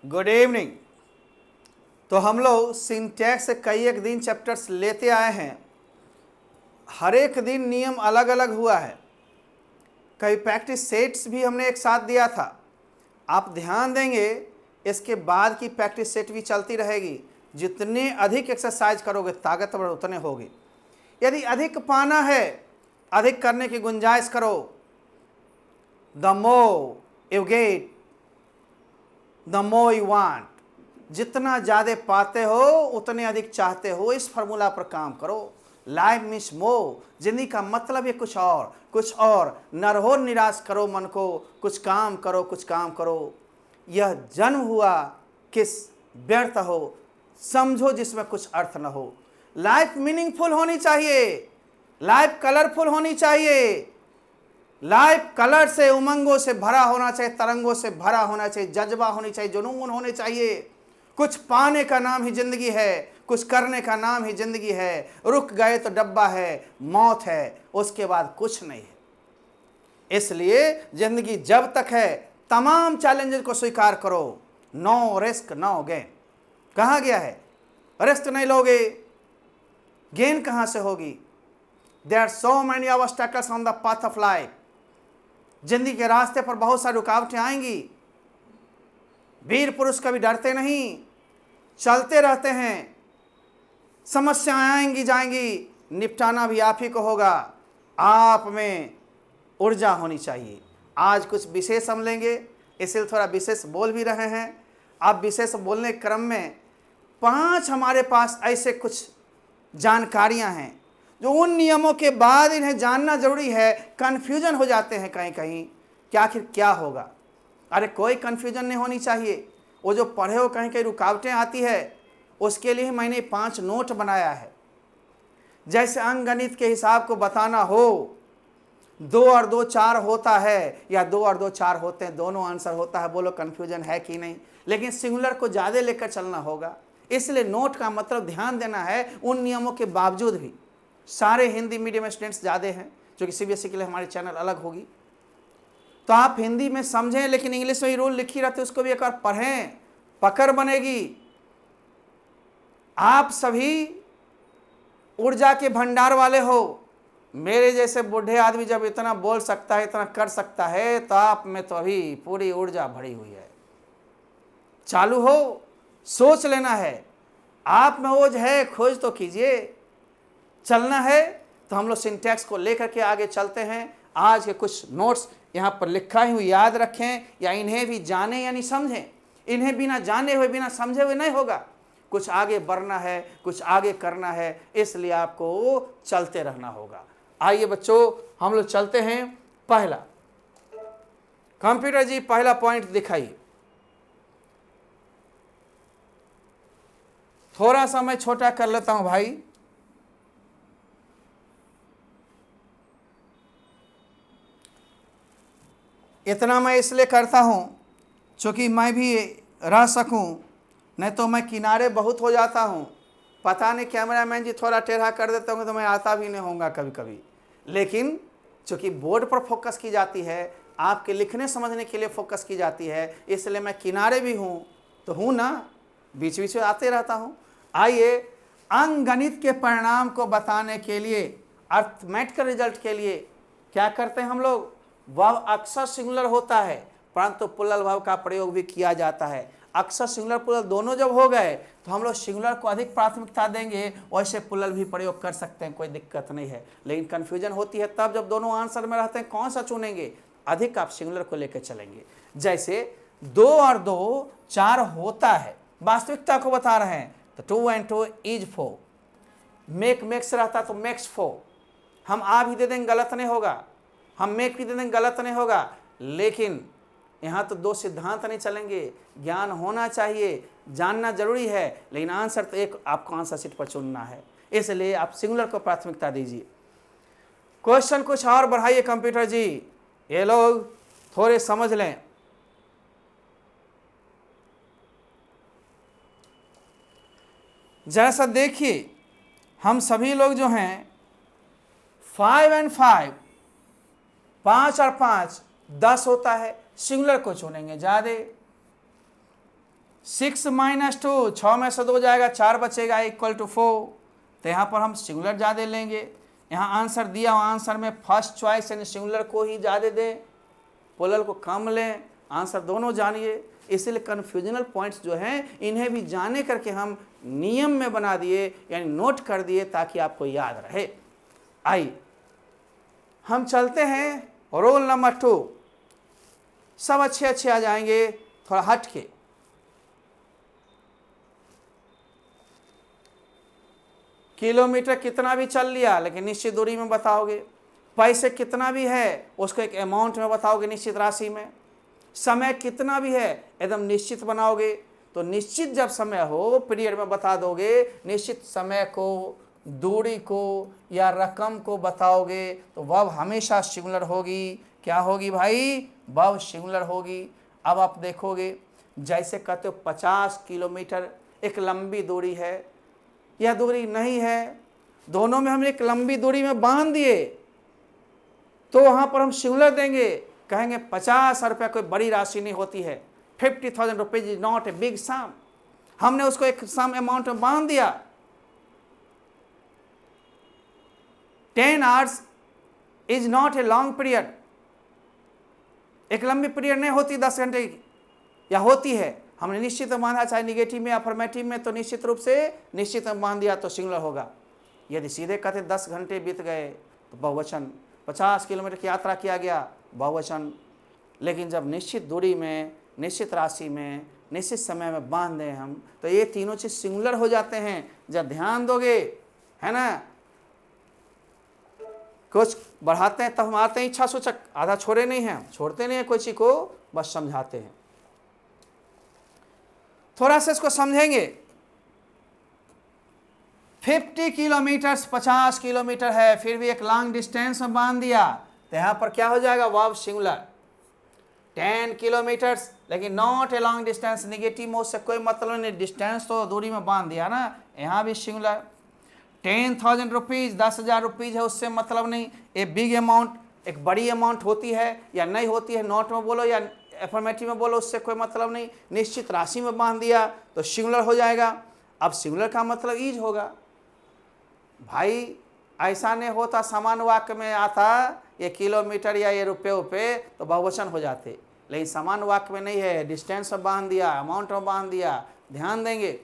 Good evening. तो हम लोग सिंटैक्स से कई एक दिन चैप्टर्स लेते आए हैं। हर एक दिन नियम अलग अलग हुआ है। कई प्रैक्टिस सेट्स भी हमने एक साथ दिया था। आप ध्यान देंगे, इसके बाद की प्रैक्टिस सेट भी चलती रहेगी। जितने अधिक एक्सरसाइज करोगे ताकतवर उतने होगे। यदि अधिक पाना है, अधिक करने की गुंजाइश करो। The more you get the more you want. जितना ज़्यादा पाते हो उतने अधिक चाहते हो। इस फार्मूला पर काम करो। Life means more. जिंदगी का मतलब है कुछ और। न रहो निराश करो मन को, कुछ काम करो, कुछ काम करो। यह जन्म हुआ किस व्यर्थ हो, समझो जिसमें कुछ अर्थ न हो। लाइफ मीनिंगफुल होनी चाहिए, लाइफ कलरफुल होनी चाहिए। लाइफ कलर से, उमंगों से भरा होना चाहिए, तरंगों से भरा होना चाहिए, जज्बा होनी चाहिए, जुनून होने चाहिए। कुछ पाने का नाम ही जिंदगी है, कुछ करने का नाम ही जिंदगी है। रुक गए तो डब्बा है, मौत है, उसके बाद कुछ नहीं है। इसलिए जिंदगी जब तक है तमाम चैलेंजेस को स्वीकार करो। No risk no gain. कहाँ गया है? रिस्क नहीं लोगे, गेन कहाँ से होगी? There are so many obstacles on the path of life. जिंदगी के रास्ते पर बहुत सारी रुकावटें आएंगी। वीर पुरुष कभी डरते नहीं, चलते रहते हैं। समस्याएं आएंगी जाएंगी, निपटाना भी आप ही को होगा। आप में ऊर्जा होनी चाहिए। आज कुछ विशेष हम लेंगे, इसलिए थोड़ा विशेष बोल भी रहे हैं। अब विशेष बोलने के क्रम में 5 हमारे पास ऐसे कुछ जानकारियां हैं जो उन नियमों के बाद इन्हें जानना जरूरी है। कन्फ्यूजन हो जाते हैं कहीं कहीं कि आखिर क्या होगा। अरे कोई कन्फ्यूजन नहीं होनी चाहिए। वो जो पढ़े हो कहीं कहीं रुकावटें आती है, उसके लिए मैंने 5 नोट बनाया है। जैसे अंकगणित के हिसाब को बताना हो, 2 और 2 4 होता है या 2 और 2 4 होते हैं, दोनों आंसर होता है। बोलो कन्फ्यूजन है कि नहीं? लेकिन सिंगुलर को ज़्यादा लेकर चलना होगा। इसलिए नोट का मतलब ध्यान देना है। उन नियमों के बावजूद भी सारे हिंदी मीडियम स्टूडेंट्स ज़्यादा हैं, जो कि सीबीएसई के लिए हमारी चैनल अलग होगी। तो आप हिंदी में समझें, लेकिन इंग्लिश में ही रूल लिखी रहती है, उसको भी एक बार पढ़ें, पकड़ बनेगी। आप सभी ऊर्जा के भंडार वाले हो। मेरे जैसे बूढ़े आदमी जब इतना बोल सकता है, इतना कर सकता है, तो आप में तो अभी पूरी ऊर्जा भरी हुई है। चालू हो, सोच लेना है। आप में ओज है, खोज तो कीजिए। चलना है तो हम लोग सिंटैक्स को लेकर के आगे चलते हैं। आज के कुछ नोट्स यहाँ पर लिखा ही हुई याद रखें, या इन्हें भी जाने यानी समझें। इन्हें बिना जाने हुए, बिना समझे हुए नहीं होगा। कुछ आगे बढ़ना है, कुछ आगे करना है, इसलिए आपको चलते रहना होगा। आइए बच्चों, हम लोग चलते हैं। पहला, कंप्यूटर जी पहला पॉइंट दिखाइए। थोड़ा सा मैं छोटा कर लेता हूं भाई। इतना मैं इसलिए करता हूं क्योंकि मैं भी रह सकूं, नहीं तो मैं किनारे बहुत हो जाता हूं। पता नहीं कैमरामैन जी थोड़ा टेढ़ा कर देते होंगे तो मैं आता भी नहीं होऊंगा कभी कभी। लेकिन चूँकि बोर्ड पर फोकस की जाती है, आपके लिखने समझने के लिए फोकस की जाती है, इसलिए मैं किनारे भी हूँ तो हूँ ना, बीच बीच में आते रहता हूँ। आइए, अंकगणित के परिणाम को बताने के लिए, अर्थमेटिकल रिजल्ट के लिए क्या करते हैं हम लोग? वह अक्सर सिंगुलर होता है, परंतु प्लुरल वर्ब का प्रयोग भी किया जाता है। अक्सर सिंगुलर प्लुरल दोनों जब हो गए तो हम लोग सिंगुलर को अधिक प्राथमिकता देंगे, वैसे प्लुरल भी प्रयोग कर सकते हैं, कोई दिक्कत नहीं है। लेकिन कन्फ्यूजन होती है तब जब दोनों आंसर में रहते हैं, कौन सा चुनेंगे? अधिक आप सिंगुलर को लेकर चलेंगे। जैसे 2 और 2 4 होता है, वास्तविकता को बता रहे हैं, तो 2 and 2 is 4। मेक्स रहता तो मेक्स 4। हम आ भी दे देंगे, गलत नहीं होगा। हम मेक भी दे देंगे, गलत नहीं होगा। लेकिन यहाँ तो 2 सिद्धांत नहीं चलेंगे। ज्ञान होना चाहिए, जानना जरूरी है, लेकिन आंसर तो एक आपको आंसर शीट पर चुनना है। इसलिए आप सिंगुलर को प्राथमिकता दीजिए। क्वेश्चन कुछ और बढ़ाइए कंप्यूटर जी, ये लोग थोड़े समझ लें। जैसा देखिए, हम सभी लोग जो हैं 5 and 5, 5 और 5 10 होता है। सिंगुलर को चुनेंगे ज़्यादा। 6 - 2, 6 में से 2 जाएगा, 4 बचेगा, इक्वल टू 4। तो यहाँ पर हम सिंगुलर ज़्यादा लेंगे। यहाँ आंसर दिया हुआ आंसर में फर्स्ट चॉइस यानी सिंगुलर को ही ज़्यादा दें, प्लूरल को कम लें। आंसर दोनों जानिए। इसलिए कन्फ्यूजनल पॉइंट्स जो हैं इन्हें भी जाने करके हम नियम में बना दिए, यानी नोट कर दिए ताकि आपको याद रहे। आइए हम चलते हैं रोल नंबर 2। सब अच्छे अच्छे आ जाएंगे, थोड़ा हट के। किलोमीटर कितना भी चल लिया लेकिन निश्चित दूरी में बताओगे। पैसे कितना भी है उसको एक अमाउंट में बताओगे, निश्चित राशि में। समय कितना भी है एकदम निश्चित बनाओगे। तो निश्चित जब समय हो पीरियड में बता दोगे, निश्चित समय को, दूरी को या रकम को बताओगे तो वर्ब हमेशा सिंगुलर होगी। क्या होगी भाई? वर्ब सिंगुलर होगी। अब आप देखोगे जैसे कहते हो 50 किलोमीटर एक लंबी दूरी है या दूरी नहीं है, दोनों में हम एक लंबी दूरी में बांध दिए तो वहाँ पर हम सिंगुलर देंगे, कहेंगे 50 रुपये कोई बड़ी राशि नहीं होती है। 50,000 rupees is not a big sum. हमने उसको एक सम अमाउंट में बांध दिया। 10 hours is not a long period. एक लंबी पीरियड नहीं होती 10 घंटे की, या होती है, हमने निश्चित बांधा, चाहे निगेटिव में या अफर्मेटिव में, तो निश्चित रूप से निश्चित में बांध दिया तो सिंगुलर होगा। यदि सीधे कहते 10 घंटे बीत गए तो बहुवचन। 50 किलोमीटर की यात्रा किया गया, बहुवचन। लेकिन जब निश्चित दूरी में, निश्चित राशि में, निश्चित समय में बांध दें हम, तो ये तीनों चीज सिंगुलर हो जाते हैं। जब ध्यान दोगे, है ना, कुछ बढ़ाते हैं तब हम आते हैं इच्छा सूचक, आधा छोड़े नहीं हैं, छोड़ते नहीं है कोई चीज को, बस समझाते हैं। थोड़ा सा इसको समझेंगे। 50 किलोमीटर 50 किलोमीटर है, फिर भी एक लॉन्ग डिस्टेंस में बांध दिया तो यहाँ पर क्या हो जाएगा? Verb singular. 10 किलोमीटर्स लेकिन not a long distance, negative mode से कोई मतलब नहीं, डिस्टेंस तो दूरी में बांध दिया ना, यहाँ भी सिंगुलर। 10,000 रुपीज 10,000 रुपीज है, उससे मतलब नहीं। ए बिग अमाउंट, एक बड़ी अमाउंट होती है या नहीं होती है, नॉट में बोलो या एफर्मेटिव में बोलो, उससे कोई मतलब नहीं। निश्चित राशि में बांध दिया तो सिंगुलर हो जाएगा। अब सिंगुलर का मतलब ईज होगा भाई। ऐसा नहीं होता समान वाक्य में आता ये किलोमीटर या ये रुपये उपये तो बहुवचन हो जाते, लेकिन समान वाक्य में नहीं है। डिस्टेंस में बांध दिया, अमाउंट में बांध दिया। ध्यान देंगे।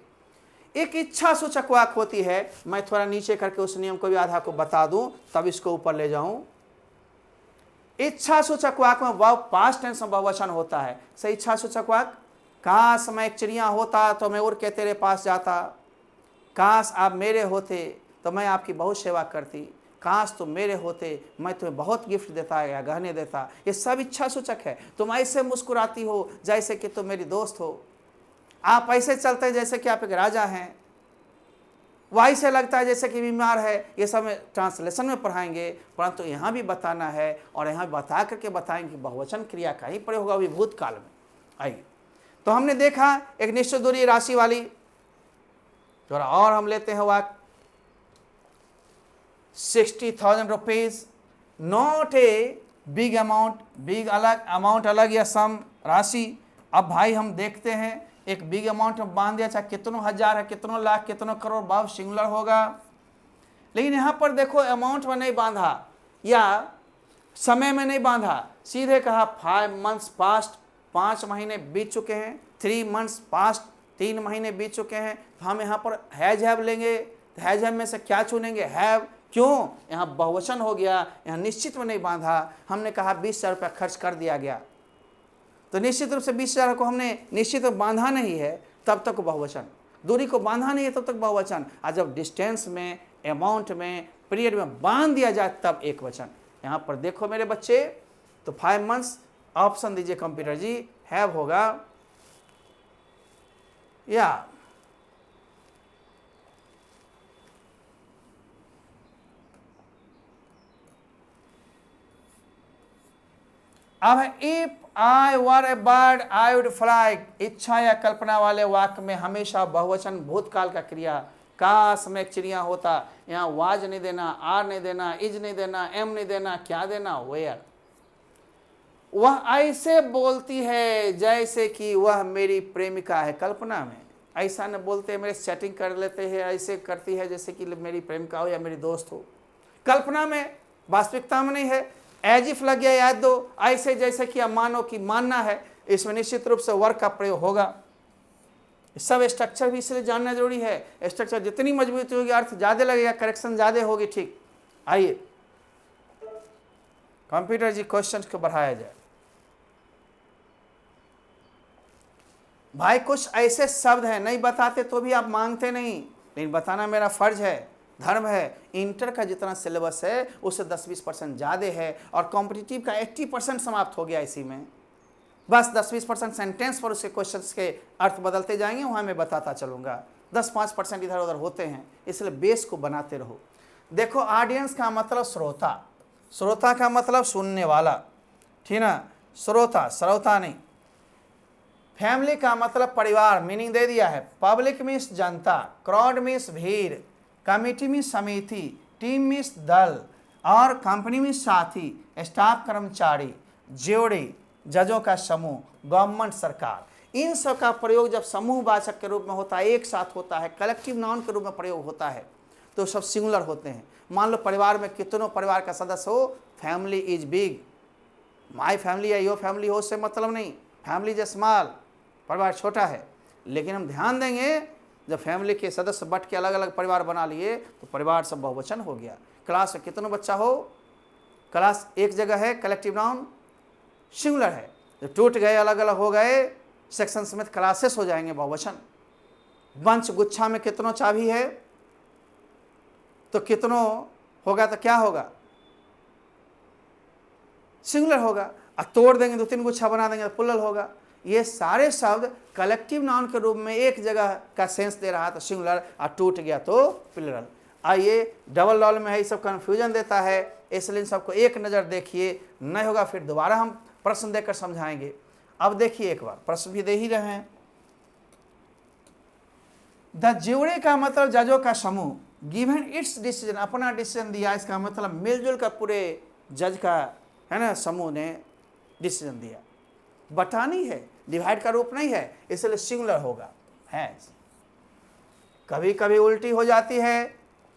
एक इच्छा सूचक वाक्य होती है, मैं थोड़ा नीचे करके उस नियम को भी आधा को बता दूं तब इसको ऊपर ले जाऊं। इच्छा सूचक वाक्य में वर्ब पास्ट टेंस में बहुवचन होता है। सही इच्छा सूचक वाक्य, काश मैं एक चिड़िया होता तो मैं उड़ के तेरे पास जाता, काश आप मेरे होते तो मैं आपकी बहुत सेवा करती, काश तुम मेरे होते मैं तुम्हें बहुत गिफ्ट देता या गहने देता। ये सब इच्छा सूचक है। तुम ऐसे मुस्कुराती हो जैसे कि तुम मेरी दोस्त हो, आप ऐसे चलते हैं जैसे कि आप एक राजा हैं, वही से लगता है जैसे कि बीमार है। ये सब ट्रांसलेशन में पढ़ाएंगे, परंतु यहाँ भी बताना है और यहाँ भी बता करके बताएंगे कि बहुवचन क्रिया कहीं पर होगा, अभी भूतकाल में। आइए, तो हमने देखा एक निश्चित दूरी राशि वाली। थोड़ा और हम लेते हैं वाक्य। 60,000 rupees not a big amount, big अलग, अमाउंट अलग या सम राशि। अब भाई हम देखते हैं एक बिग अमाउंट में बांध दिया, चाहे कितनों हजार है, कितनों लाख, कितनों करोड़, वर्ब सिंगुलर होगा। लेकिन यहाँ पर देखो अमाउंट में नहीं बांधा या समय में नहीं बांधा, सीधे कहा 5 मंथ्स पास्ट, 5 महीने बीत चुके हैं। 3 मंथ्स पास्ट, 3 महीने बीत चुके हैं। तो हम यहाँ पर हैज हैव लेंगे, तो हैज हैव में से क्या चुनेंगे? हैव। क्यों? यहाँ बहुवचन हो गया, यहाँ निश्चित में नहीं बांधा। हमने कहा 20,000 रुपया खर्च कर दिया गया, तो निश्चित रूप से 20,000 को हमने निश्चित बांधा नहीं है तब तक बहुवचन, दूरी को बांधा नहीं है तब तक बहुवचन। और जब डिस्टेंस में, अमाउंट में, पीरियड में बांध दिया जाए तब एक वचन। यहाँ पर देखो मेरे बच्चे, तो 5 मंथ्स ऑप्शन दीजिए कंप्यूटर जी, हैव होगा या अब है if I were A bird I would fly. इच्छा या कल्पना वाले वाक्य में हमेशा बहुवचन भूतकाल का क्रिया। काश मैं एक चिड़िया होता, यहाँ वाज नहीं देना, आर नहीं देना, इज नहीं देना, एम नहीं देना, क्या देना? वेयर। वह ऐसे बोलती है जैसे कि वह मेरी प्रेमिका है। कल्पना में ऐसा न बोलते, मेरे चैटिंग कर लेते हैं, ऐसे करती है जैसे कि मेरी प्रेमिका हो या मेरी दोस्त हो। कल्पना में, वास्तविकता में नहीं है। एज इफ लग गया याद दो, ऐसे जैसे कि अब मानो कि मानना है, इसमें निश्चित रूप से वर्ग का प्रयोग होगा। सब स्ट्रक्चर भी इसलिए जानना जरूरी है। स्ट्रक्चर जितनी मजबूत होगी अर्थ ज्यादा लगेगा, करेक्शन ज्यादा होगी। ठीक, आइए कंप्यूटर जी क्वेश्चन को बढ़ाया जाए। भाई कुछ ऐसे शब्द हैं नहीं बताते तो भी आप मांगते नहीं, लेकिन बताना मेरा फर्ज है, धर्म है। इंटर का जितना सिलेबस है उससे 10-20% ज़्यादा है, और कॉम्पिटिटिव का 80% समाप्त हो गया इसी में। बस 10-20% सेंटेंस पर उसके क्वेश्चंस के अर्थ बदलते जाएंगे, वहाँ मैं बताता चलूँगा। 10-5% इधर उधर होते हैं, इसलिए बेस को बनाते रहो। देखो, ऑडियंस का मतलब श्रोता, श्रोता का मतलब सुनने वाला, ठीक ना, श्रोता नहीं। फैमिली का मतलब परिवार, मीनिंग दे दिया है। पब्लिक मीन्स जनता, क्राउड मीन्स भीड़, कमिटी मीन्स समिति, टीम मीन्स दल, और कंपनी मीन्स साथी, स्टाफ कर्मचारी, ज्यूरी जजों का समूह, गवर्नमेंट सरकार। इन सब का प्रयोग जब समूहवाचक के रूप में होता है, एक साथ होता है, कलेक्टिव नाउन के रूप में प्रयोग होता है, तो सब सिंगुलर होते हैं। मान लो परिवार में कितनों परिवार का सदस्य हो, family is big, my family या योर फैमिली हो उससे मतलब नहीं, फैमिली इज स्मॉल, परिवार छोटा है। लेकिन हम ध्यान देंगे, जब फैमिली के सदस्य बट के अलग अलग परिवार बना लिए तो परिवार सब बहुवचन हो गया। क्लास में कितनों बच्चा हो, क्लास एक जगह है, कलेक्टिव नाउन सिंगुलर है। जब टूट गए, अलग अलग हो गए, सेक्शन समेत क्लासेस हो जाएंगे बहुवचन। बंच, गुच्छा में कितनों चाबी है तो कितनों होगा तो क्या होगा, सिंगुलर होगा। और तोड़ देंगे, 2-3 गुच्छा बना देंगे तो प्लुरल होगा। ये सारे शब्द कलेक्टिव नाउन के रूप में एक जगह का सेंस दे रहा तो सिंगुलर, और टूट गया तो प्लुरल। आइए, डबल लॉल में है, ये सब कन्फ्यूजन देता है, इसलिए इन सबको एक नज़र देखिए, नहीं होगा फिर दोबारा हम प्रश्न देकर समझाएंगे। अब देखिए, एक बार प्रश्न भी दे ही रहे हैं। द ज्यूरी का मतलब जजों का समूह, गिवन इट्स डिसीजन, अपना डिसीजन दिया, इसका मतलब मिलजुल कर पूरे जज का, है ना, समूह ने डिसीजन दिया। बटानी है, डिवाइड का रूप नहीं है, इसलिए सिंगुलर होगा। है, कभी कभी उल्टी हो जाती है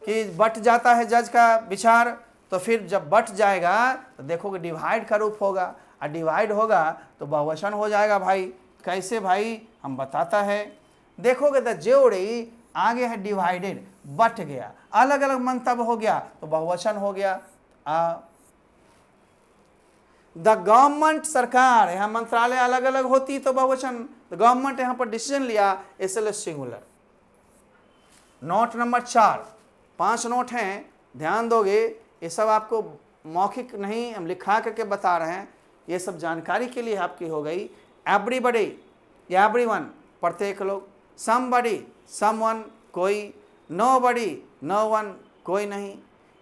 कि बट जाता है जज का विचार, तो फिर जब बट जाएगा तो देखोगे डिवाइड का रूप होगा, और डिवाइड होगा तो बहुवचन हो जाएगा। भाई कैसे भाई, हम बताता है। देखोगे द ज्यूरी आगे है डिवाइडेड, बट गया, अलग अलग मंतव्य हो गया तो बहुवचन हो गया। द गवर्नमेंट, सरकार, यहाँ मंत्रालय अलग अलग होती तो बहुवचन, गवर्नमेंट यहाँ पर डिसीजन लिया इसलिए सिंगुलर। नोट नंबर 4, 5 नोट हैं, ध्यान दोगे। ये सब आपको मौखिक नहीं, हम लिखा करके बता रहे हैं, ये सब जानकारी के लिए आपकी हो गई। एवरीबडी, एवरीवन, प्रत्येक लोग। समबडी, समवन, कोई। नोबडी, नो वन, कोई नहीं।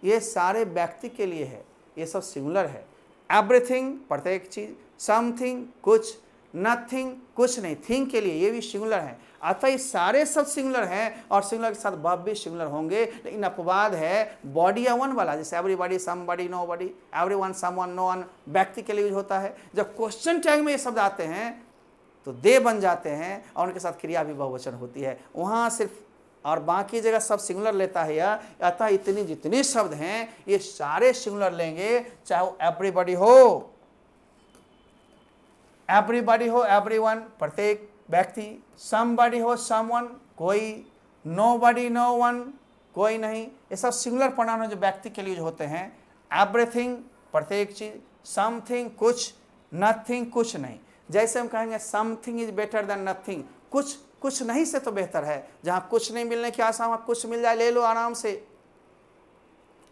ये सारे व्यक्ति के लिए है, ये सब सिंगुलर है। एवरीथिंग, प्रत्येक चीज। समथिंग, कुछ। नथिंग, कुछ नहीं, थिंग के लिए, ये भी सिंगुलर है। अतः ये सारे सब सिंगुलर हैं, और सिंगुलर के साथ वर्ब भी सिंगुलर होंगे। लेकिन अपवाद है बॉडी या वन वाला, जैसे everybody, somebody, nobody, everyone, someone, no one, व्यक्ति के लिए यूज होता है। जब क्वेश्चन टैग में ये शब्द आते हैं तो दे बन जाते हैं, और उनके साथ क्रिया भी बहुवचन होती है। वहाँ सिर्फ, और बाकी जगह सब सिंगुलर लेता है। या अतः इतनी जितने शब्द हैं ये सारे सिंगुलर लेंगे, चाहे वो एवरीबॉडी हो, एवरीबॉडी हो, एवरीवन, प्रत्येक व्यक्ति, समबडी हो, समवन, कोई, नोबडी, नो वन, कोई नहीं। ये सब सिंगुलर प्रोनाउन जो व्यक्ति के लिए होते हैं। एवरीथिंग, प्रत्येक चीज। समथिंग, कुछ। नथिंग, कुछ नहीं। जैसे हम कहेंगे something is better than nothing, कुछ नहीं से तो बेहतर है। जहाँ कुछ नहीं मिलने की आशा, वहाँ कुछ मिल जाए, ले लो आराम से,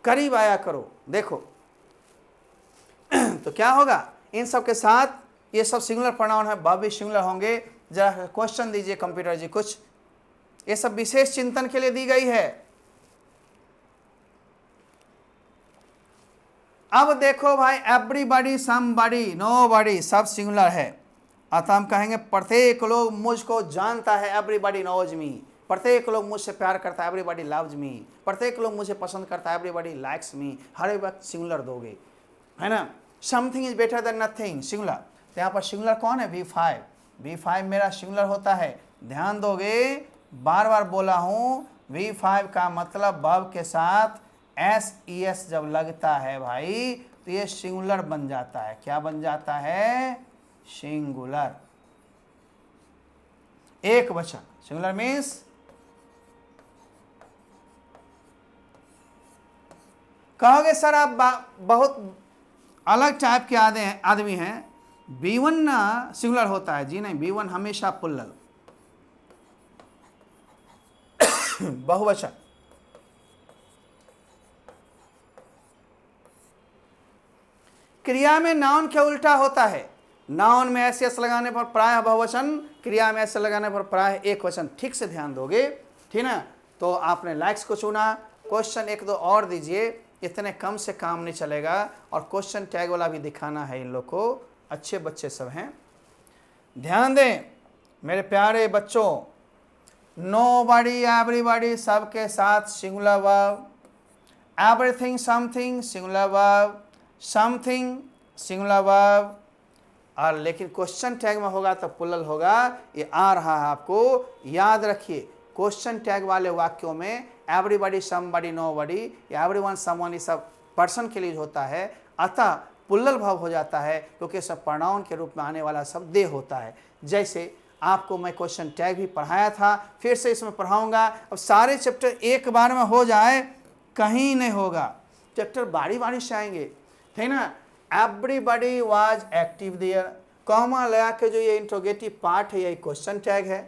करीब आया करो। देखो तो क्या होगा, इन सब के साथ ये सब सिंगुलर प्रोनाउन है, वर्ब भी सिंगुलर होंगे। जरा क्वेश्चन दीजिए कंप्यूटर जी कुछ, ये सब विशेष चिंतन के लिए दी गई है। अब देखो भाई, एवरीबॉडी, समबडी, नोबडी, सब सिंगुलर है। अतः हम कहेंगे प्रत्येक लोग मुझको जानता है, एवरीबॉडी नोज मी। प्रत्येक लोग मुझसे प्यार करता है, एवरीबॉडी लव्स मी। प्रत्येक लोग मुझे पसंद करता है, एवरीबॉडी लाइक्स मी। हर वक्त सिंगुलर दोगे, है ना। Something is better than nothing, singular. तो यहाँ पर सिंगुलर कौन है? V5। V5 मेरा सिंगुलर होता है। ध्यान दोगे, बार बार बोला हूँ, V5 का मतलब वर्ब के साथ SES जब लगता है भाई तो ये सिंगुलर बन जाता है। क्या बन जाता है? सिंगुलर, एक वचन। सिंगुलर मीन्स कहोगे सर आप बहुत अलग टाइप के आदमी हैं, B1 ना सिंगुलर होता है। जी नहीं, B1 हमेशा पुल्लल, बहुवचन। क्रिया में नाउन क्या उल्टा होता है? नाउन में एस लगाने पर प्रायः बहुवचन, क्रिया में एस लगाने पर प्रायः एक वचन। ठीक से ध्यान दोगे, ठीक ना? तो आपने लाइक्स को चुना। क्वेश्चन एक दो और दीजिए, इतने कम से काम नहीं चलेगा, और क्वेश्चन टैग वाला भी दिखाना है इन लोग को। अच्छे बच्चे सब हैं, ध्यान दें मेरे प्यारे बच्चों। नोबडी, एवरीबॉडी, सबके साथ singular verb. Everything, something singular verb, something singular verb. और लेकिन क्वेश्चन टैग में होगा तो प्लुरल होगा। ये आ रहा है, आपको याद रखिए। क्वेश्चन टैग वाले वाक्यों में everybody, somebody, nobody, everyone, someone, ये सब पर्सन के लिए होता है, अतः प्लुरल भाव हो जाता है, क्योंकि सब प्रोनाउन के रूप में आने वाला शब्द दे होता है। जैसे आपको मैं क्वेश्चन टैग भी पढ़ाया था, फिर से इसमें पढ़ाऊंगा। अब सारे चैप्टर एक बार में हो जाए, कहीं नहीं होगा, चैप्टर बारी बारी से आएंगे, ठीक ना? Everybody was active there, comma लगा के जो ये इंट्रोगेटिव पार्ट है, ये क्वेश्चन टैग है।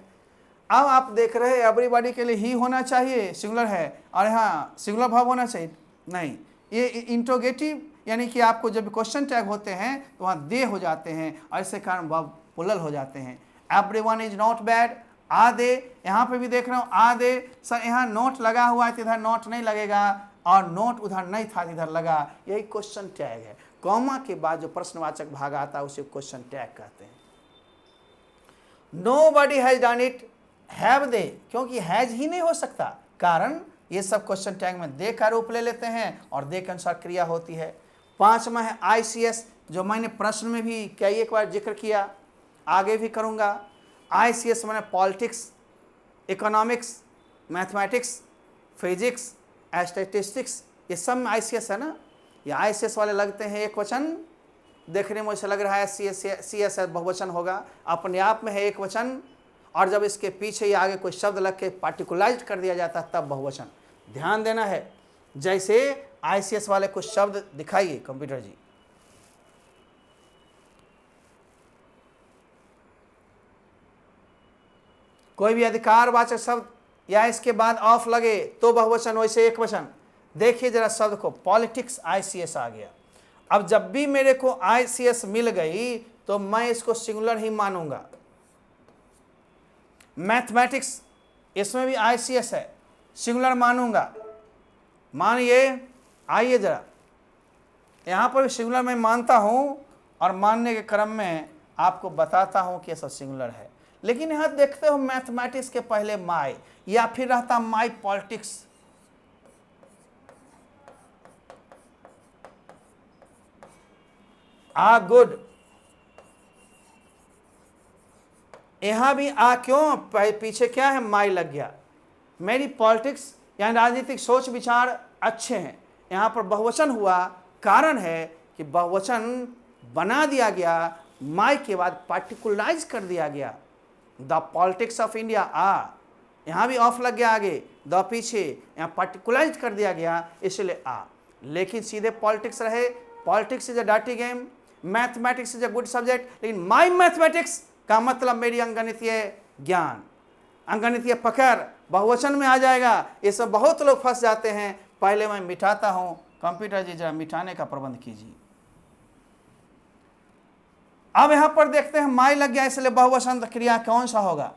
अब आप देख रहे हैं एवरीबॉडी के लिए ही होना चाहिए, सिंगुलर है, और यहाँ सिंगुलर भाव होना चाहिए, नहीं, ये इंट्रोगेटिव यानी कि आपको जब क्वेश्चन टैग होते हैं तो वहाँ दे हो जाते हैं, और इसके कारण भाव प्लुरल हो जाते हैं। एवरीवन इज नॉट बैड, आ दे, यहाँ पे भी देख रहा हूँ आ दे। सर यहाँ नोट लगा हुआ है तो इधर नोट नहीं लगेगा, और नोट उधर नहीं था इधर लगा, यही क्वेश्चन टैग है। कॉमा के बाद जो प्रश्नवाचक भाग आता है उसे क्वेश्चन टैग कहते हैं। Nobody has done it, have they, क्योंकि हैज ही नहीं हो सकता, कारण ये सब क्वेश्चन टैग में दे का रूप ले लेते हैं और दे के अनुसार क्रिया होती है। पांचवा है ICS, जो मैंने प्रश्न में भी कई एक बार जिक्र किया, आगे भी करूंगा। ICS मैंने politics, economics, mathematics, physics, statistics, ये सब में ICS है ना। ये ICS वाले लगते हैं एक वचन, देखने में ऐसा लग रहा है CS बहुवचन होगा, अपने आप में है एक वचन, और जब इसके पीछे या आगे कोई शब्द लग के पार्टिकुलाइज कर दिया जाता है तब बहुवचन। ध्यान देना है। जैसे ICS वाले कुछ शब्द दिखाइए कंप्यूटर जी। कोई भी अधिकारवाचक शब्द या इसके बाद ऑफ लगे तो बहुवचन, वैसे एक वचन। देखिए जरा शब्द को, पॉलिटिक्स ICS आ गया। अब जब भी मेरे को ICS मिल गई तो मैं इसको सिंगुलर ही मानूंगा। मैथमेटिक्स, इसमें भी ICS है, सिंगुलर मानूंगा। मानिए, आइए जरा, यहाँ पर भी सिंगुलर मैं मानता हूँ, और मानने के क्रम में आपको बताता हूँ कि ऐसा सिंगुलर है। लेकिन यहाँ देखते हो मैथमेटिक्स के पहले माई, या फिर रहता माई पॉलिटिक्स। गुड, यहां भी क्यों, पीछे क्या है, माई लग गया। मेरी पॉलिटिक्स यानी राजनीतिक सोच विचार अच्छे हैं। यहां पर बहुवचन हुआ, कारण है कि बहुवचन बना दिया गया, माई के बाद पार्टिकुलराइज कर दिया गया। द पॉलिटिक्स ऑफ इंडिया, यहां भी ऑफ लग गया आगे, द पीछे, यहाँ पार्टिकुलराइज कर दिया गया, इसलिए लेकिन सीधे पॉलिटिक्स रहे। Politics is a dirty game, mathematics is a good subject, लेकिन माई मैथमेटिक्स का मतलब मेरी अंगणितीय ज्ञान, अंगणितीय पकड़ बहुवचन में आ जाएगा। ये सब बहुत लोग फंस जाते हैं। पहले मैं मिटाता हूं, कंप्यूटर जी जरा मिटाने का प्रबंध कीजिए। अब यहां पर देखते हैं माई लग गया, इसलिए बहुवचन क्रिया कौन सा होगा?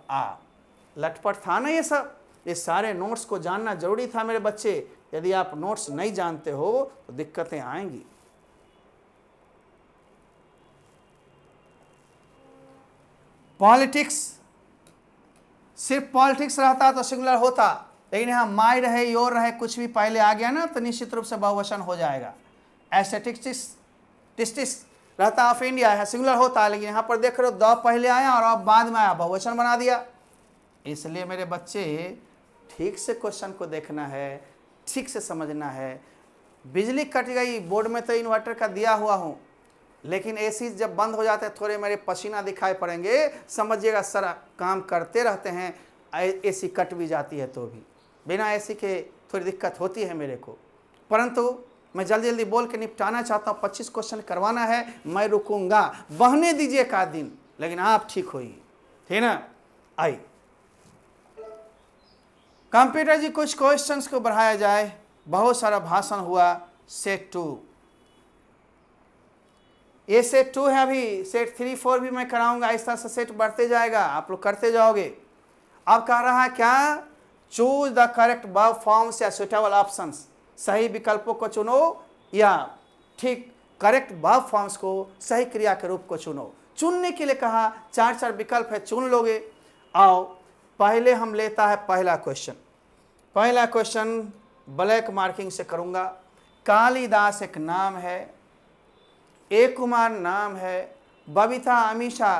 लटपट था ना ये सब। ये सारे नोट्स को जानना जरूरी था मेरे बच्चे। यदि आप नोट्स नहीं जानते हो तो दिक्कतें आएंगी। पॉलिटिक्स, सिर्फ पॉलिटिक्स रहता तो सिंगुलर होता, लेकिन यहाँ माई रहे, योर रहे, कुछ भी पहले आ गया ना तो निश्चित रूप से बहुवचन हो जाएगा। स्टैटिस्टिक्स रहता ऑफ इंडिया है, सिंगुलर होता है, लेकिन यहाँ पर देख रहे हो द पहले आया और अब बाद में आया, बहुवचन बना दिया। इसलिए मेरे बच्चे ठीक से क्वेश्चन को देखना है, ठीक से समझना है। बिजली कट गई, बोर्ड में तो इन्वर्टर का दिया हुआ हूँ, लेकिन एसी जब बंद हो जाते हैं थोड़े मेरे पसीना दिखाई पड़ेंगे, समझिएगा सर काम करते रहते हैं, एसी कट भी जाती है तो भी, बिना एसी के थोड़ी दिक्कत होती है मेरे को, परंतु मैं जल्दी जल्दी बोल के निपटाना चाहता हूँ। 25 क्वेश्चन करवाना है, मैं रुकूंगा, बहने दीजिए एक आध दिन, लेकिन आप ठीक होइए, ठीक ना। आइए कंप्यूटर जी कुछ क्वेश्चंस को बढ़ाया जाए, बहुत सारा भाषण हुआ। सेट 2, ये सेट 2 है, अभी सेट 3 4 भी मैं कराऊंगा, इस तरह से सेट बढ़ते जाएगा, आप लोग करते जाओगे। अब कह रहा है क्या, choose the correct verb forms या सुटेबल ऑप्शंस, सही विकल्पों को चुनो या ठीक करेक्ट वर्ब फॉर्म्स को, सही क्रिया के रूप को चुनो। चुनने के लिए कहा 4 विकल्प है, चुन लोगे। आओ पहले हम लेता है पहला क्वेश्चन। पहला क्वेश्चन ब्लैक मार्किंग से करूंगा। कालिदास एक नाम है, ए कुमार नाम है, बबीता, अमीषा,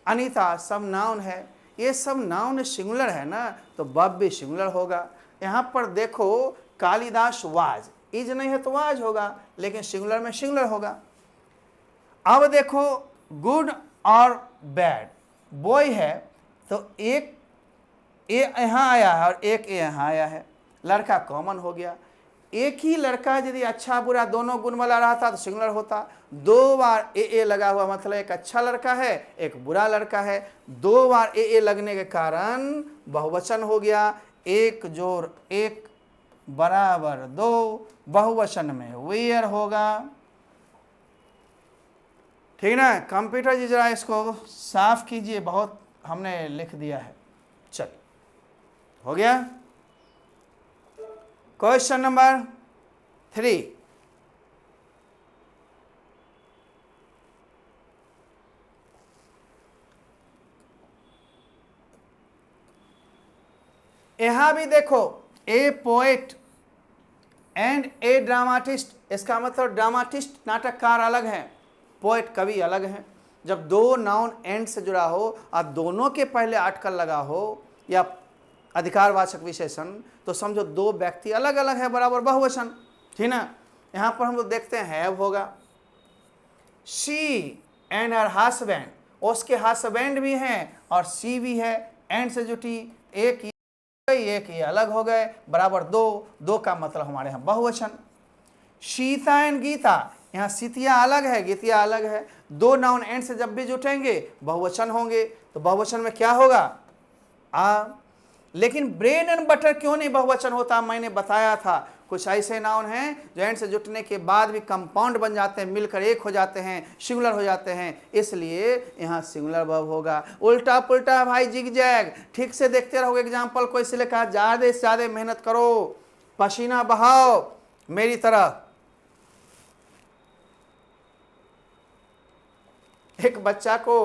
अनीता सब नाउन है। ये सब नाउन सिंगुलर है ना, तो बब भी सिंगुलर होगा। यहाँ पर देखो कालिदास वाज, इज नहीं है तो वाज होगा, लेकिन सिंगुलर में सिंगुलर होगा। अब देखो गुड और बैड, बॉय है तो एक ए यहाँ आया है और एक ए यहाँ आया है, लड़का कॉमन हो गया। एक ही लड़का यदि अच्छा बुरा दोनों गुण वाला रहता तो सिंगुलर होता। 2 बार ए लगा हुआ मतलब एक अच्छा लड़का है एक बुरा लड़का है, 2 बार ए लगने के कारण बहुवचन हो गया। 1 जोड़ 1 बराबर 2, बहुवचन में वेयर होगा, ठीक ना। कंप्यूटर जी जरा इसको साफ कीजिए, बहुत हमने लिख दिया है। चलिए हो गया। क्वेश्चन नंबर 3, यहां भी देखो ए पोएट एंड ए ड्रामाटिस्ट, इसका मतलब ड्रामाटिस्ट नाटककार अलग है, पोएट कवि अलग है। जब 2 नाउन एंड से जुड़ा हो और दोनों के पहले आर्टिकल लगा हो या अधिकारवाचक विशेषण, तो समझो 2 व्यक्ति अलग अलग है, बराबर बहुवचन, ठीक ना। यहां पर हम लोग देखते हैं हैव होगा। शी एंड हर हस्बैंड, उसके हस्बैंड भी हैं और सी भी है, एंड से जुटी, एक ये अलग हो गए, बराबर 2 का मतलब हमारे यहाँ बहुवचन। सीता एंड गीता, यहाँ सीतिया अलग है गीतिया अलग है, 2 नाउन एंड से जब भी जुटेंगे बहुवचन होंगे, तो बहुवचन में क्या होगा लेकिन ब्रेड एंड बटर क्यों नहीं बहुवचन होता, मैंने बताया था। कुछ ऐसे नाउन हैं जो एंड से जुटने के बाद भी कंपाउंड बन जाते हैं, मिलकर एक हो जाते हैं, सिंगुलर हो जाते हैं, इसलिए यहाँ सिंगुलर वर्ब होगा। उल्टा पुल्टा भाई जिग जैग, ठीक से देखते रहोगे एग्जाम्पल को, इसलिए कहा ज़्यादा से ज़्यादा मेहनत करो, पसीना बहाओ मेरी तरह। एक बच्चा को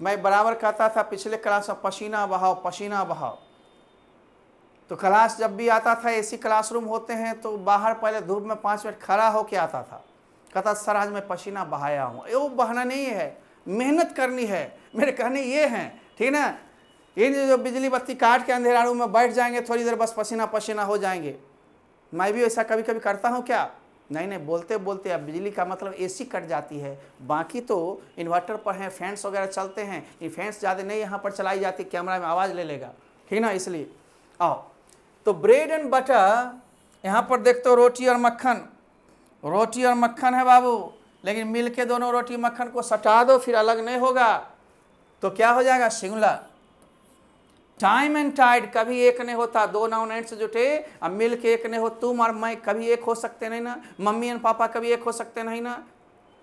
मैं बराबर कहता था पिछले क्लास में, पसीना बहाओ पसीना बहाओ, तो क्लास जब भी आता था, एसी क्लासरूम होते हैं तो बाहर पहले धूप में 5 मिनट खड़ा होके आता था, कहता सर आज मैं पसीना बहाया हूँ। वो बहाना नहीं है, मेहनत करनी है, मेरे कहने ये हैं, ठीक ना। ये जो बिजली बत्ती काट के अंधेरा रूम में बैठ जाएंगे थोड़ी देर, बस पसीना पसीना हो जाएंगे। मैं भी ऐसा कभी कभी करता हूँ क्या, नहीं बोलते बोलते अब बिजली का मतलब एसी कट जाती है, बाकी तो इन्वर्टर पर हैं, फैंस वगैरह चलते हैं, ये फैंस ज़्यादा नहीं यहाँ पर चलाई जाती, कैमरा में आवाज़ ले लेगा, ठीक ना। इसलिए आओ तो ब्रेड एंड बटर, यहाँ पर देखते हो रोटी और मक्खन, रोटी और मक्खन है बाबू, लेकिन मिल के दोनों रोटी मक्खन को सटा दो फिर अलग नहीं होगा, तो क्या हो जाएगा सिंगुलर। टाइम एंड टाइड कभी एक नहीं होता, 2 नाउन एंड से जुटे अब मिल के एक नहीं हो, तुम और मैं कभी एक हो सकते नहीं ना, मम्मी एंड पापा कभी एक हो सकते नहीं ना।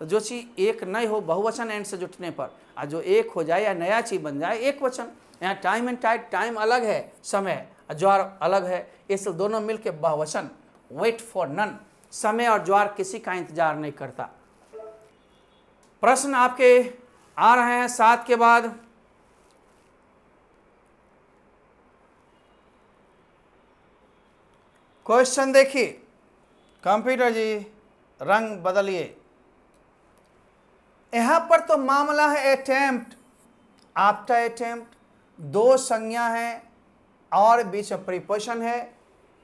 तो जो चीज़ एक नहीं हो बहुवचन एंड से जुटने पर, और जो एक हो जाए या नया चीज़ बन जाए एक वचन। यहाँ टाइम एंड टाइड, टाइम अलग है, समय ज्वार अलग है, इसलिए दोनों मिलके बहुवचन। वेट फॉर नन, समय और ज्वार किसी का इंतजार नहीं करता। प्रश्न आपके आ रहे हैं 7 के बाद। क्वेश्चन देखिए, कंप्यूटर जी रंग बदलिए। यहां पर तो मामला है अटेम्प्ट, आफ्टर अटेम्प्ट, दो संज्ञा है और बीच में प्रीपोजिशन है।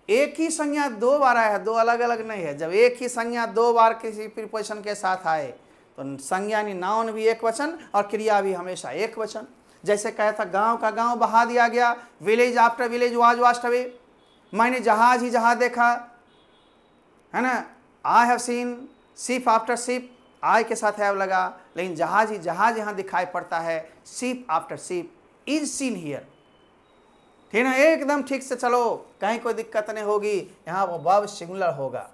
एक ही संज्ञा दो बार आया है, दो अलग अलग नहीं है। जब एक ही संज्ञा दो बार किसी प्रीपोजिशन के साथ आए तो संज्ञा यानी नाउन भी एक वचन और क्रिया भी हमेशा एक वचन। जैसे कहा था गांव का गांव बहा दिया गया, village after village was washed away. मैंने जहाज ही जहाज देखा, है ना, I have seen ship after ship, I के साथ हैव लगा, लेकिन जहाज ही जहाज यहाँ दिखाई पड़ता है, ship after ship is seen here. ठीक है, एकदम ठीक से चलो, कहीं कोई दिक्कत नहीं होगी। यहाँ वो वर्ब सिंगुलर होगा।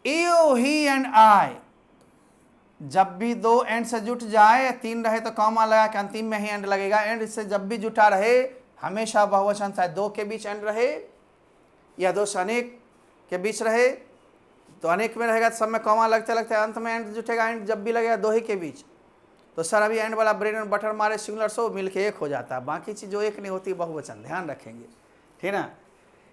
यू ही एंड आई, जब भी दो एंड से जुट जाए, तीन रहे तो कॉमा लगा के अंतिम में ही एंड लगेगा। एंड से जब भी जुटा रहे हमेशा बहुवचन, चाहे दो के बीच एंड रहे या दो से अनेक के बीच रहे, तो अनेक में रहेगा तो सब में कॉमा लगते लगते अंत में एंड जुटेगा। एंड जब भी लगेगा दो ही के बीच, तो सर अभी एंड वाला ब्रेड एंड बटर मारे सिंगुलर सो मिल के एक हो जाता है। बाकी चीज़ जो एक नहीं होती बहुवचन, ध्यान रखेंगे, ठीक ना।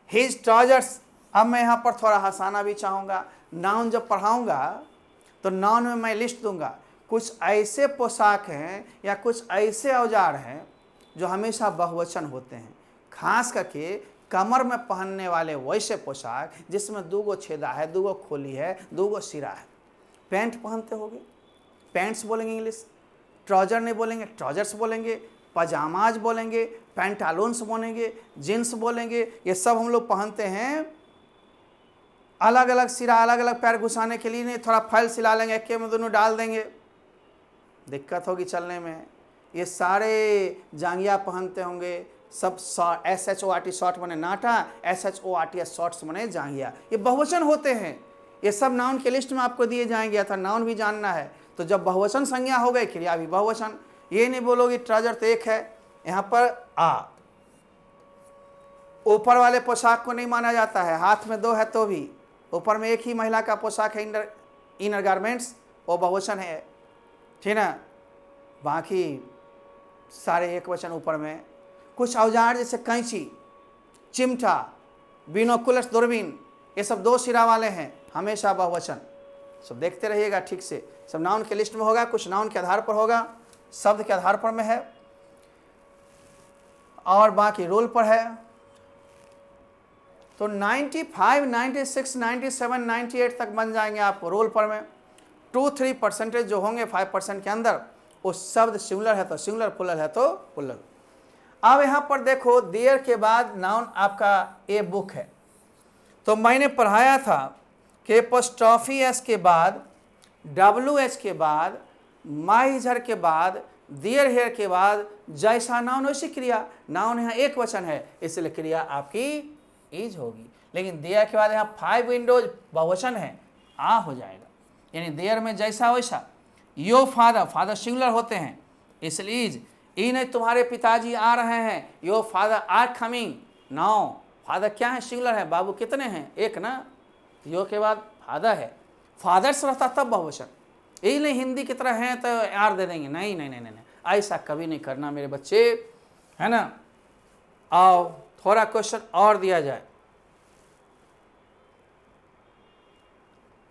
हिज ट्राउजर्स, अब मैं यहाँ पर थोड़ा हंसाना भी चाहूँगा। नाउन जब पढ़ाऊँगा तो नाउन में मैं लिस्ट दूंगा, कुछ ऐसे पोशाक हैं या कुछ ऐसे औजार हैं जो हमेशा बहुवचन होते हैं, खास करके कमर में पहनने वाले वैसे पोशाक जिसमें दूगो छेदा है, दूगो खोली है, दूगो सिरा है। पैंट पहनते होगे, पैंट्स बोलेंगे इंग्लिश, ट्राउजर नहीं बोलेंगे, ट्राउजर्स बोलेंगे, पजामाज बोलेंगे, पैंटालून्स बोलेंगे, जींस बोलेंगे। ये सब हम लोग पहनते हैं। अलग अलग सिरा, अलग अलग पैर घुसाने के लिए नहीं, थोड़ा फैल सिला लेंगे, एक में दोनों डाल देंगे, दिक्कत होगी चलने में। ये सारे जांघिया पहनते होंगे, सब SHORT शॉर्ट बने नाटा, SHORT शॉर्ट्स बने जांघिया। ये बहुवचन होते हैं। ये सब नाउन के लिस्ट में आपको दिए जाएंगे, अथवा नाउन भी जानना है तो जब बहुवचन संज्ञा हो गए क्रिया भी बहुवचन। ये नहीं बोलोगे ट्राउजर तो एक है, यहाँ पर आ, ऊपर वाले पोशाक को नहीं माना जाता है, हाथ में दो है तो भी, ऊपर में एक ही महिला का पोशाक है, इनर गारमेंट्स, वो बहुवचन है, ठीक ना। बाकी सारे एक वचन ऊपर में। कुछ औजार जैसे कैंची, चिमटा, बिनोकुलस, दूरबीन, ये सब दो सिरा वाले हैं, हमेशा बहुवचन। सब देखते रहिएगा ठीक से, सब नाउन के लिस्ट में होगा, कुछ नाउन के आधार पर होगा, शब्द के आधार पर में है, और बाकी रूल पर है। तो 95, 96, 97, 98 तक बन जाएंगे आप रोल पर में। 2-3% जो होंगे 5% के अंदर, वो शब्द सिंगुलर है तो सिंगुलर, प्लुरल है तो प्लुरल। अब यहाँ पर देखो, देयर के बाद नाउन आपका ए बुक है, तो मैंने पढ़ाया था कि एपोस्ट्रॉफी एस के बाद, WH के बाद, माइजर के बाद, देयर हेयर के बाद जैसा नाउन वैसी क्रिया। नाउन यहाँ एक वचन है इसलिए क्रिया आपकी इज होगी, लेकिन देयर के बाद यहाँ 5 विंडोज बहुवचन है, आ हो जाएगा, यानी देयर में जैसा वैसा। यो फादर, फादर सिंगुलर होते हैं इसलिए इज। ई नहीं तुम्हारे पिताजी आ रहे हैं, your father are coming now. Father क्या है, सिंगुलर है, बाबू कितने हैं, एक ना, यो के बाद फादर है, फादर्स रहता तब बहुवचन। यही नहीं हिंदी की तरह हैं तो आर दे देंगे, नहीं नहीं नहीं नहीं, नहीं। ऐसा कभी नहीं करना मेरे बच्चे, है ना। आओ थोड़ा क्वेश्चन और दिया जाए।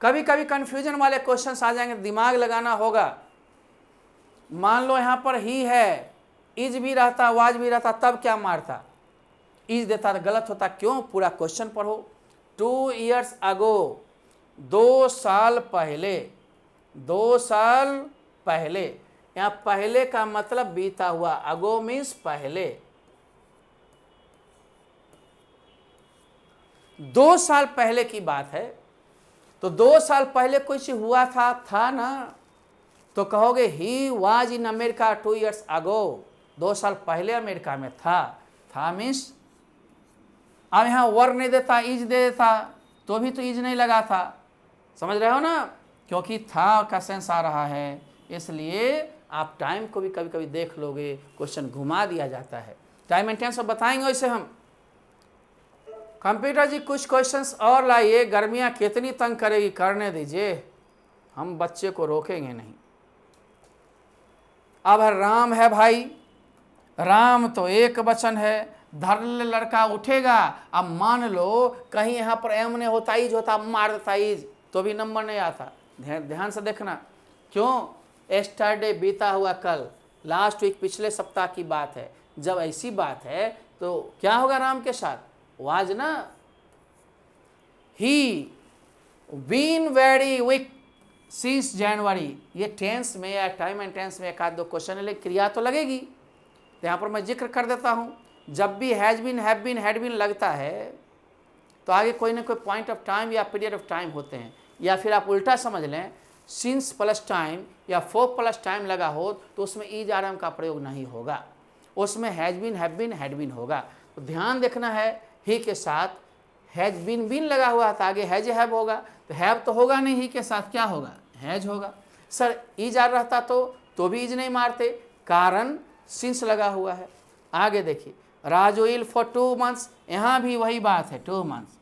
कभी कभी कंफ्यूजन वाले क्वेश्चंस आ जाएंगे, दिमाग लगाना होगा। मान लो यहाँ पर ही है, इज भी रहता, वाज भी रहता, तब क्या मारता, इज देता तो गलत होता। क्यों, पूरा क्वेश्चन पढ़ो। 2 years ago, 2 साल पहले, 2 साल पहले, यहाँ पहले का मतलब बीता हुआ, अगो मीन्स पहले। 2 साल पहले की बात है, तो 2 साल पहले कुछ हुआ था ना, तो कहोगे he was in America 2 years ago, 2 साल पहले अमेरिका में था मीन्स। अब यहाँ वर नहीं देता, इज दे देता तो भी तो इज नहीं लगा था, समझ रहे हो ना, क्योंकि था का सेंस आ रहा है, इसलिए आप टाइम को भी कभी कभी देख लोगे, क्वेश्चन घुमा दिया जाता है। टाइम एंड टेंस सब बताएंगे वैसे हम। कंप्यूटर जी कुछ क्वेश्चंस और लाइए, गर्मियाँ कितनी तंग करेगी, करने दीजिए, हम बच्चे को रोकेंगे नहीं। अब राम है भाई, राम तो एक वचन है, धर लड़का उठेगा। अब मान लो कहीं यहाँ पर एम ने होता, इज होता, मार देता इज, तो भी नंबर नहीं आता। ध्यान से देखना, क्यों? एस्टरडे बीता हुआ कल, लास्ट वीक पिछले सप्ताह की बात है। जब ऐसी बात है तो क्या होगा राम के साथ? वाज ना, he been very weak since January. ये टेंस में या टाइम एंड टेंस में एक आध दो क्वेश्चन है, लेकिन क्रिया तो लगेगी। तो यहाँ पर मैं जिक्र कर देता हूँ, जब भी has been, have been, had been लगता है तो आगे कोई ना कोई पॉइंट ऑफ टाइम या पीरियड ऑफ टाइम होते हैं। या फिर आप उल्टा समझ लें, सिंस प्लस टाइम या फॉर प्लस टाइम लगा हो तो उसमें ईज आर एम का प्रयोग नहीं होगा, उसमें has been, have been, had been होगा। तो ध्यान देखना है, ही के साथ हैज बीन, बीन लगा हुआ था, आगे हैज हैव होगा, तो हैव तो होगा नहीं, ही के साथ क्या होगा? हैज होगा। सर ईज आ रहता तो भी ईज नहीं मारते, कारण सिंस लगा हुआ है। आगे देखिए, राजू विल फॉर 2 months, यहाँ भी वही बात है 2 months।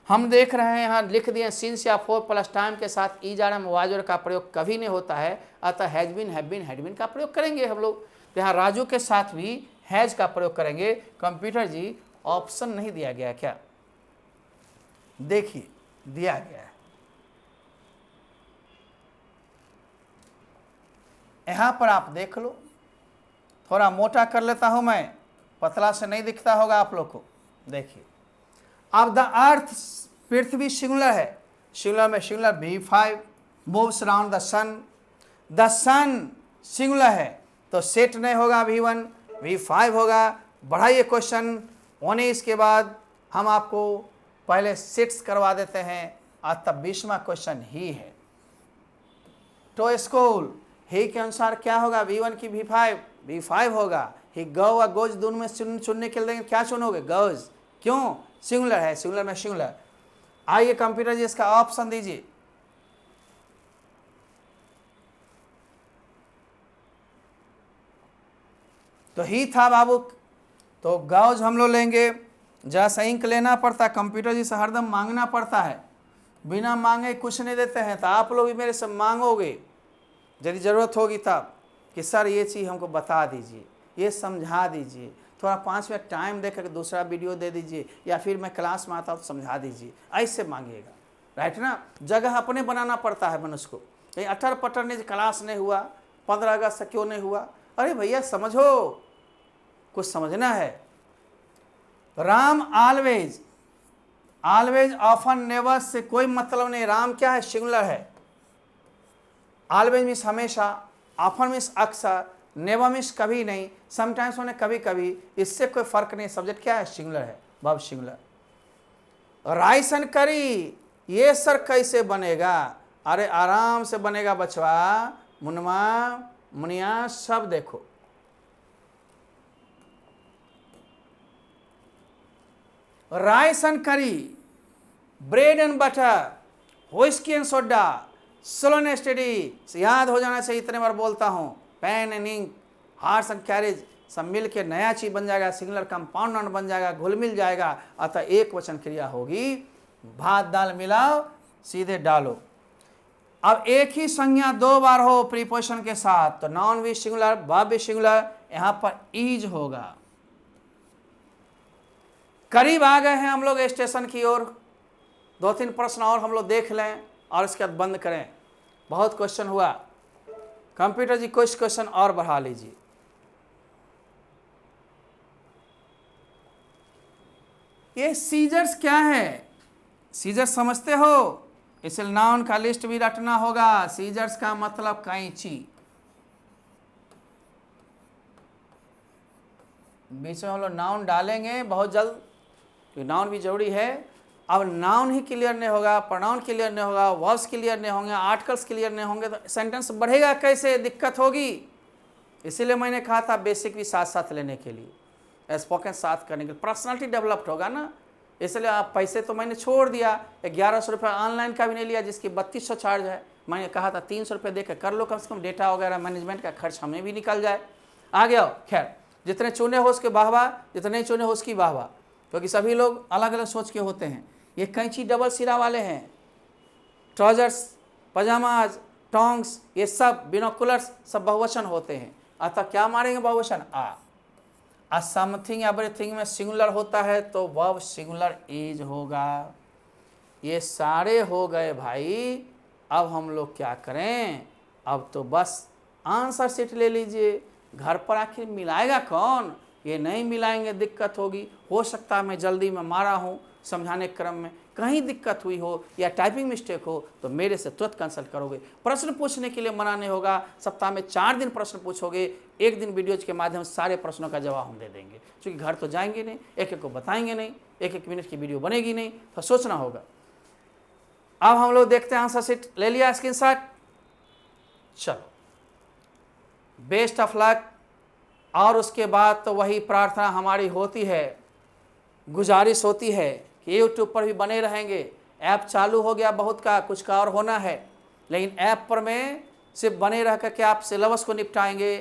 हम देख रहे हैं यहाँ लिख दिए सिंस या फॉर प्लस टाइम के साथ ईज आर एम वाजर का प्रयोग कभी नहीं होता है, अतः has been, have been, had been का प्रयोग करेंगे हम लोग। तो यहाँ राजू के साथ भी हैज का प्रयोग करेंगे। कंप्यूटर जी ऑप्शन नहीं दिया गया क्या? देखिए दिया गया है, यहां पर आप देख लो, थोड़ा मोटा कर लेता हूं मैं, पतला से नहीं दिखता होगा आप लोग को। देखिए, अब द अर्थ, पृथ्वी सिंगुलर है, सिंगुलर में singular V5 moves around the sun singular है तो सेट नहीं होगा V1, V5 होगा। बढ़ाइए क्वेश्चन 19 के बाद हम आपको पहले सेट्स करवा देते हैं, आज तब 20वां क्वेश्चन ही है। तो स्कूल ही के अनुसार क्या होगा? V1 की V5 होगा। ही गो और गोज दोनों में चुनने के लिए देंगे, क्या चुनोगे? गोज। क्यों? सिंगुलर है, सिंगुलर में सिंगुलर। आइए कंप्यूटर जी इसका ऑप्शन दीजिए। तो ही था बाबू, तो गौज हम लोग लेंगे। जैसा इंक लेना पड़ता है, कंप्यूटर जी से हरदम मांगना पड़ता है, बिना मांगे कुछ नहीं देते हैं। तो आप लोग भी मेरे से मांगोगे यदि ज़रूरत होगी तब कि सर ये चीज़ हमको बता दीजिए, ये समझा दीजिए, थोड़ा 5 मिनट टाइम दे करके दूसरा वीडियो दे दीजिए, या फिर मैं क्लास में आता हूँ तो समझा दीजिए, ऐसे मांगिएगा। राइट ना? जगह अपने बनाना पड़ता है मनुष्य को। कहीं अटर पटर नहीं, क्लास नहीं हुआ, 15 अगस्त से क्यों नहीं हुआ? अरे भैया समझो, कुछ समझना है। Ram always, always, often, never say कोई मतलब नहीं। राम क्या है? सिंगुलर है। ऑलवेज मीन्स हमेशा, ऑफन मीन्स अक्सर, नेवर मीन्स कभी नहीं, समटाइम्स होने कभी कभी, इससे कोई फर्क नहीं। सब्जेक्ट क्या है? सिंगुलर है, वर्ब सिंगुलर। राइस एंड करी, ये सर कैसे बनेगा? अरे आराम से बनेगा बचवा, मुनवा मुनिया सब देखो। Rice and curry, bread and butter, whisky and soda, slow and steady, याद हो जाना चाहिए, इतने बार बोलता हूँ। Pen and ink, horse and carriage, सब मिल के नया चीज बन जाएगा, सिंगुलर कंपाउंड नाउन बन जाएगा, घुल मिल जाएगा, अतः एक वचन क्रिया होगी। भात दाल मिलाओ, सीधे डालो। अब एक ही संज्ञा 2 बार हो प्रीपोजिशन के साथ तो नाउन भी सिंगुलर, वर्ब भी सिंगुलर, यहां पर इज होगा। करीब आ गए हैं हम लोग स्टेशन की ओर। 2-3 प्रश्न और हम लोग देख लें और इसके बाद बंद करें। बहुत क्वेश्चन हुआ। कंप्यूटर जी कुछ क्वेश्चन और बढ़ा लीजिए। ये सीजर्स क्या है? सीजर्स समझते हो? इसलिए नाउन का लिस्ट भी रटना होगा। सीजर्स का मतलब कैंची। बीच में हम लोग नाउन डालेंगे बहुत जल्द, क्योंकि नाउन भी जरूरी है। अब नाउन ही क्लियर नहीं होगा, प्रोनाउन क्लियर नहीं होगा, वर्ब्स क्लियर नहीं होंगे, आर्टिकल्स क्लियर नहीं होंगे तो सेंटेंस बढ़ेगा कैसे? दिक्कत होगी। इसीलिए मैंने कहा था बेसिक भी साथ साथ लेने के लिए, स्पोकन साथ करने के लिए, पर्सनालिटी डेवलप्ड होगा ना। इसलिए आप पैसे तो मैंने छोड़ दिया, 1100 रुपये ऑनलाइन का भी नहीं लिया जिसकी 3200 चार्ज है। मैंने कहा था 300 रुपये दे कर लो, कम से कम डेटा वगैरह मैनेजमेंट का खर्च हमें भी निकल जाए। आ गया। खैर, जितने चुने हो उसके वाहवा, जितने चुने हो उसकी वाहवा, क्योंकि सभी लोग अलग अलग सोच के होते हैं। ये कैंची डबल सिरा वाले हैं, ट्राउजर्स, पजामाज, टोंग्स, ये सब बिनोकुलर्स सब बहुवचन होते हैं। अतः क्या मारेंगे बहुवचन? आ समथिंग एवरीथिंग में सिंगुलर होता है तो वर्ब सिंगुलर इज होगा। ये सारे हो गए भाई। अब हम लोग क्या करें? अब तो बस आंसर शीट ले लीजिए। घर पर आखिर मिलाएगा कौन, ये नहीं मिलाएंगे दिक्कत होगी। हो सकता है मैं जल्दी में मारा हूँ समझाने के क्रम में, कहीं दिक्कत हुई हो या टाइपिंग मिस्टेक हो तो मेरे से तुरंत कंसल्ट करोगे। प्रश्न पूछने के लिए मना नहीं होगा। सप्ताह में 4 दिन प्रश्न पूछोगे, एक दिन वीडियोज के माध्यम से सारे प्रश्नों का जवाब हम दे देंगे। क्योंकि घर तो जाएंगे नहीं, एक एक को बताएंगे नहीं, 1-1 मिनट की वीडियो बनेगी नहीं, तो सोचना होगा। अब हम लोग देखते हैं आंसर शीट ले लिया स्क्रीनशॉट। चलो, बेस्ट ऑफ लक। और उसके बाद तो वही प्रार्थना हमारी होती है, गुजारिश होती है कि यूट्यूब पर भी बने रहेंगे। ऐप चालू हो गया बहुत का, कुछ का और होना है, लेकिन ऐप पर में सिर्फ बने रह कर के आप सिलेबस को निपटाएंगे।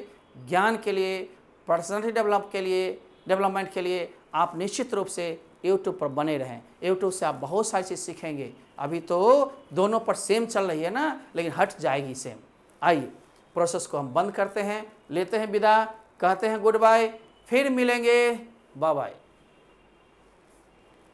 ज्ञान के लिए, पर्सनालिटी डेवलपमेंट के लिए आप निश्चित रूप से यूट्यूब पर बने रहें। यूट्यूब से आप बहुत सारी चीज़ सीखेंगे। अभी तो दोनों पर सेम चल रही है ना, लेकिन हट जाएगी सेम। आइए प्रोसेस को हम बंद करते हैं, लेते हैं विदा, कहते हैं गुड बाय, फिर मिलेंगे, बाय बाय।